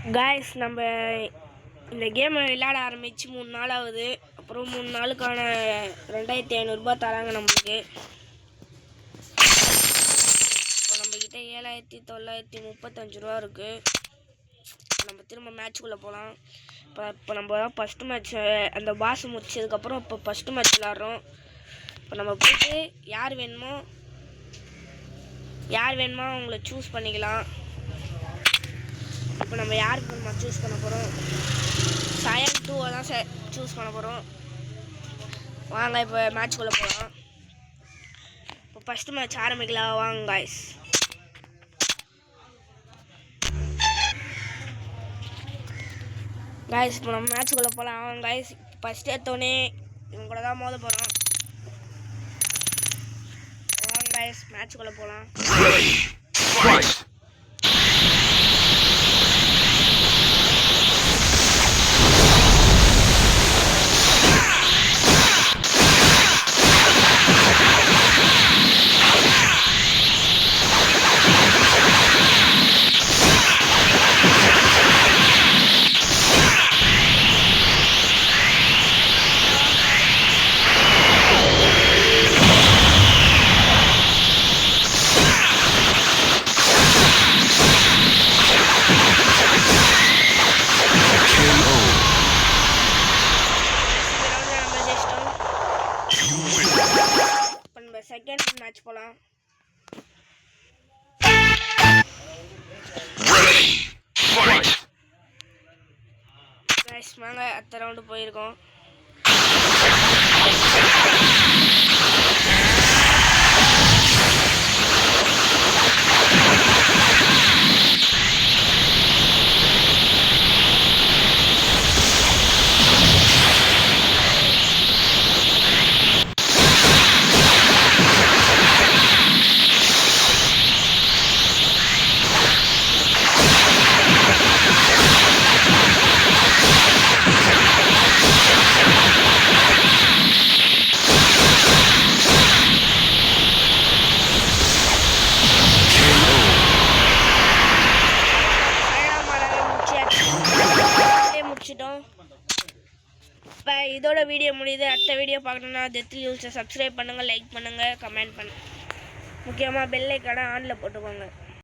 Guys நம்ம இந்த கேமை விளையாட ஆரம்பித்து 3 நாள் ஆகுது. அப்புறம் 3 நாளுக்கான 2500 ரூபாய் தராங்க நம்மளுக்கு. இப்போ நம்மக்கிட்ட 7935 ரூபா இருக்குது. நம்ம திரும்ப மேட்ச்சுக்குள்ளே போகலாம். இப்போ நம்ம ஃபஸ்ட்டு மேட்ச் அந்த பாஸ் முடிச்சதுக்கப்புறம் இப்போ ஃபஸ்ட்டு மேட்ச் விளாட்றோம். இப்போ நம்ம போய்ட்டு யார் வேணுமோ அவங்கள சூஸ் பண்ணிக்கலாம். இப்போ நம்ம யாருக்கு நம்ம சூஸ் பண்ண போகிறோம்? சயன் 2 தான் சூஸ் பண்ண போகிறோம். வாங்க இப்போ மேட்ச்குள்ளே போகலாம். இப்போ ஃபஸ்ட்டு மேட்ச் ஆரம்பிக்கலாம் வாங்க காய்ஸ். இப்போ நம்ம மேட்ச்குள்ளே போகலாம் வாங்க காய்ஸ். ஃபஸ்ட் எடுத்தோடனே இவங்க கூட தான் மோத போகிறோம். வாங்க காய்ஸ் மேட்ச்குள்ளே போகலாம். செகண்ட் மேட்ச் போலாம். வாங்க அடுத்த ரவுண்டு போயிருக்கோம். இப்போ இதோட வீடியோ முடியுது. அடுத்த வீடியோ பார்க்கணுன்னா டெத் நியூஸை சப்ஸ்கிரைப் பண்ணுங்கள், லைக் பண்ணுங்கள், கமெண்ட் பண்ணுங்கள். முக்கியமாக பெல் ஐக்கானை ஆனில் போட்டுக்கோங்க.